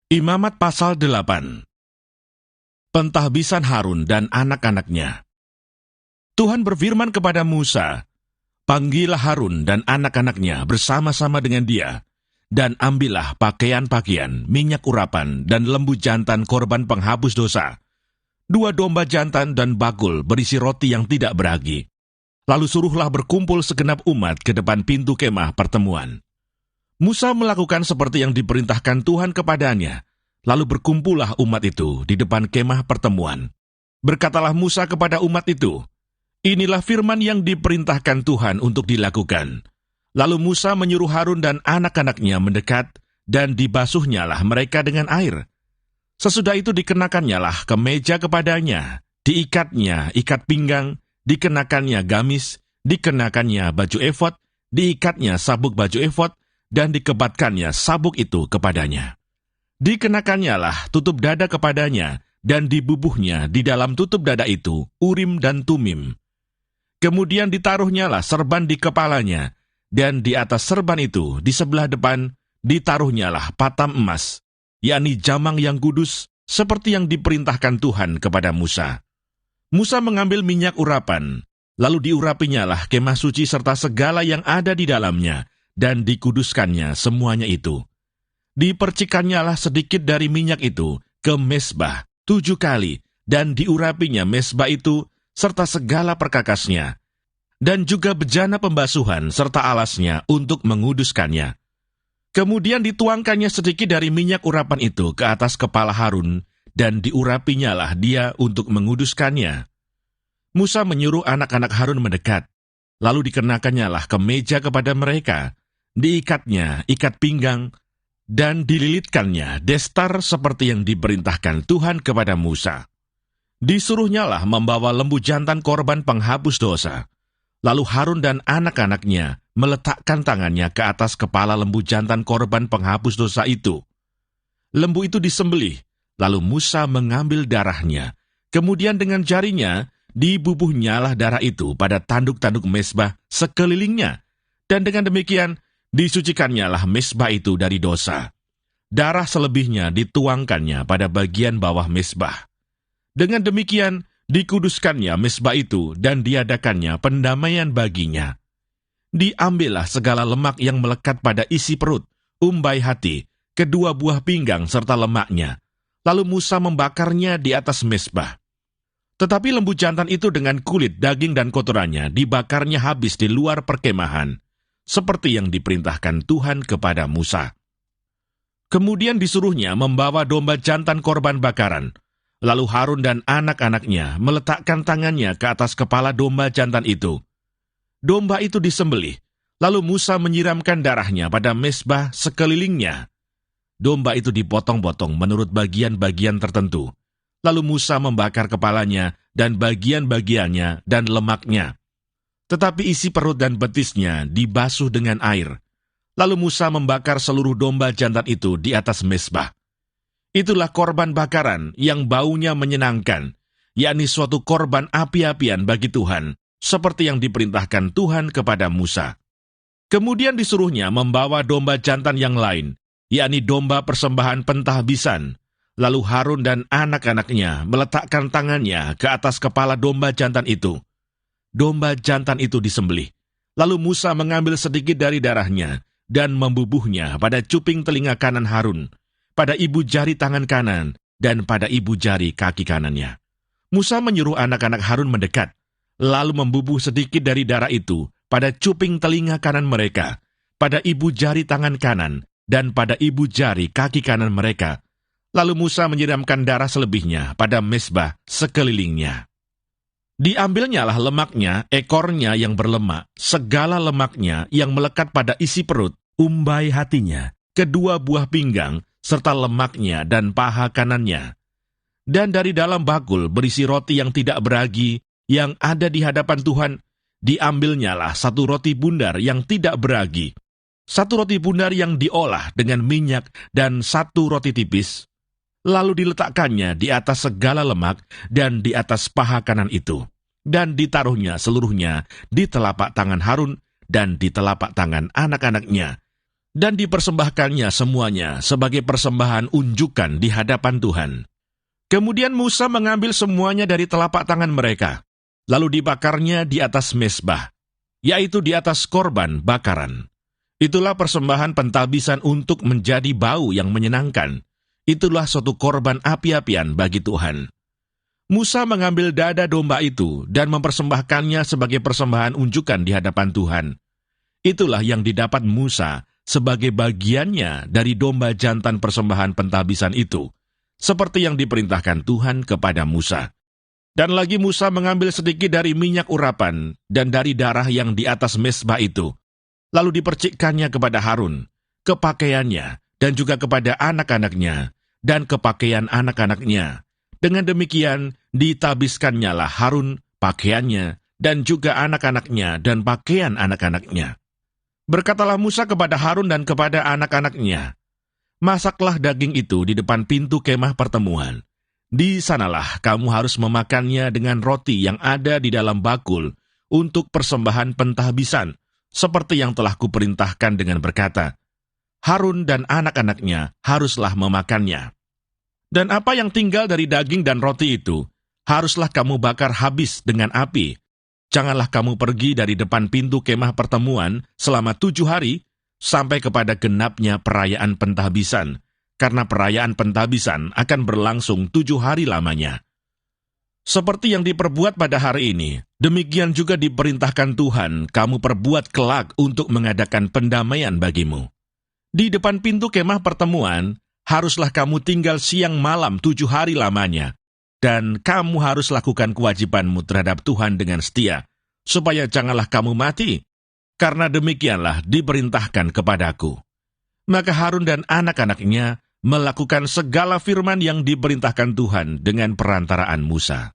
Imamat pasal 8. Pentahbisan Harun dan anak-anaknya. Tuhan berfirman kepada Musa, "Panggillah Harun dan anak-anaknya bersama-sama dengan dia, dan ambillah pakaian-pakaian, minyak urapan, dan lembu jantan korban penghapus dosa, 2 domba jantan dan bakul berisi roti yang tidak beragi. Lalu suruhlah berkumpul segenap umat ke depan pintu kemah pertemuan." Musa melakukan seperti yang diperintahkan Tuhan kepadanya, lalu berkumpullah umat itu di depan kemah pertemuan. Berkatalah Musa kepada umat itu, "Inilah firman yang diperintahkan Tuhan untuk dilakukan." Lalu Musa menyuruh Harun dan anak-anaknya mendekat, dan dibasuhnyalah mereka dengan air. Sesudah itu dikenakannya kemeja kepadanya, diikatnya ikat pinggang, dikenakannya gamis, dikenakannya baju efod, diikatnya sabuk baju efod, dan dikebatkannya sabuk itu kepadanya. Dikenakannya tutup dada kepadanya, dan dibubuhnya di dalam tutup dada itu Urim dan Tumim. Kemudian ditaruhnyalah serban di kepalanya, dan di atas serban itu di sebelah depan ditaruhnyalah patam emas, yakni jamang yang kudus, seperti yang diperintahkan Tuhan kepada Musa. Musa mengambil minyak urapan, lalu diurapinyalah kemah suci serta segala yang ada di dalamnya, dan dikuduskannya semuanya itu. Dipercikannyalah sedikit dari minyak itu ke mezbah 7 kali, dan diurapinya mezbah itu serta segala perkakasnya, dan juga bejana pembasuhan serta alasnya untuk menguduskannya. Kemudian dituangkannya sedikit dari minyak urapan itu ke atas kepala Harun, dan diurapinyalah dia untuk menguduskannya. Musa menyuruh anak-anak Harun mendekat, lalu dikenakannya kemeja kepada mereka, diikatnya ikat pinggang, dan dililitkannya destar seperti yang diperintahkan Tuhan kepada Musa. Disuruhnyalah membawa lembu jantan korban penghapus dosa. Lalu Harun dan anak-anaknya meletakkan tangannya ke atas kepala lembu jantan korban penghapus dosa itu. Lembu itu disembelih, lalu Musa mengambil darahnya. Kemudian dengan jarinya dibubuhnyalah darah itu pada tanduk-tanduk mezbah sekelilingnya, dan dengan demikian disucikannyalah mezbah itu dari dosa. Darah selebihnya dituangkannya pada bagian bawah mezbah. Dengan demikian dikuduskannya mezbah itu dan diadakannya pendamaian baginya. Diambillah segala lemak yang melekat pada isi perut, umbai hati, kedua buah pinggang serta lemaknya. Lalu Musa membakarnya di atas mezbah. Tetapi lembu jantan itu dengan kulit, daging, dan kotorannya dibakarnya habis di luar perkemahan, seperti yang diperintahkan Tuhan kepada Musa. Kemudian disuruhnya membawa domba jantan korban bakaran. Lalu Harun dan anak-anaknya meletakkan tangannya ke atas kepala domba jantan itu. Domba itu disembelih, lalu Musa menyiramkan darahnya pada mezbah sekelilingnya. Domba itu dipotong-potong menurut bagian-bagian tertentu. Lalu Musa membakar kepalanya dan bagian-bagiannya dan lemaknya. Tetapi isi perut dan betisnya dibasuh dengan air. Lalu Musa membakar seluruh domba jantan itu di atas mezbah. Itulah korban bakaran yang baunya menyenangkan, yakni suatu korban api-apian bagi Tuhan, seperti yang diperintahkan Tuhan kepada Musa. Kemudian disuruhnya membawa domba jantan yang lain, yakni domba persembahan pentahbisan. Lalu Harun dan anak-anaknya meletakkan tangannya ke atas kepala domba jantan itu. Domba jantan itu disembelih. Lalu Musa mengambil sedikit dari darahnya dan membubuhnya pada cuping telinga kanan Harun, pada ibu jari tangan kanan, dan pada ibu jari kaki kanannya. Musa menyuruh anak-anak Harun mendekat, lalu membubuh sedikit dari darah itu pada cuping telinga kanan mereka, pada ibu jari tangan kanan, dan pada ibu jari kaki kanan mereka. Lalu Musa menyiramkan darah selebihnya pada mezbah sekelilingnya. Diambilnyalah lemaknya, ekornya yang berlemak, segala lemaknya yang melekat pada isi perut, umbai hatinya, kedua buah pinggang, serta lemaknya dan paha kanannya. Dan dari dalam bakul berisi roti yang tidak beragi, yang ada di hadapan Tuhan, diambilnyalah 1 roti bundar yang tidak beragi, 1 roti bundar yang diolah dengan minyak, dan 1 roti tipis. Lalu diletakkannya di atas segala lemak dan di atas paha kanan itu, dan ditaruhnya seluruhnya di telapak tangan Harun dan di telapak tangan anak-anaknya, dan dipersembahkannya semuanya sebagai persembahan unjukan di hadapan Tuhan. Kemudian Musa mengambil semuanya dari telapak tangan mereka, lalu dibakarnya di atas mezbah, yaitu di atas korban bakaran. Itulah persembahan pentahbisan untuk menjadi bau yang menyenangkan. Itulah suatu korban api-apian bagi Tuhan. Musa mengambil dada domba itu dan mempersembahkannya sebagai persembahan unjukan di hadapan Tuhan. Itulah yang didapat Musa sebagai bagiannya dari domba jantan persembahan pentahbisan itu, seperti yang diperintahkan Tuhan kepada Musa. Dan lagi Musa mengambil sedikit dari minyak urapan dan dari darah yang di atas mezbah itu, lalu dipercikkannya kepada Harun, ke pakaiannya, dan juga kepada anak-anaknya, dan ke pakaian anak-anaknya. Dengan demikian, ditabiskannya Harun pakaiannya, dan juga anak-anaknya, dan pakaian anak-anaknya. Berkatalah Musa kepada Harun dan kepada anak-anaknya, "Masaklah daging itu di depan pintu kemah pertemuan. Di sanalah kamu harus memakannya dengan roti yang ada di dalam bakul untuk persembahan pentahbisan, seperti yang telah kuperintahkan dengan berkata, Harun dan anak-anaknya haruslah memakannya. Dan apa yang tinggal dari daging dan roti itu, haruslah kamu bakar habis dengan api. Janganlah kamu pergi dari depan pintu kemah pertemuan selama 7 hari, sampai kepada genapnya perayaan pentahbisan, karena perayaan pentahbisan akan berlangsung 7 hari lamanya. Seperti yang diperbuat pada hari ini, demikian juga diperintahkan Tuhan, kamu perbuat kelak untuk mengadakan pendamaian bagimu. Di depan pintu kemah pertemuan, haruslah kamu tinggal siang malam 7 hari lamanya, dan kamu harus lakukan kewajibanmu terhadap Tuhan dengan setia, supaya janganlah kamu mati, karena demikianlah diperintahkan kepadaku. Maka Harun dan anak-anaknya melakukan segala firman yang diperintahkan Tuhan dengan perantaraan Musa.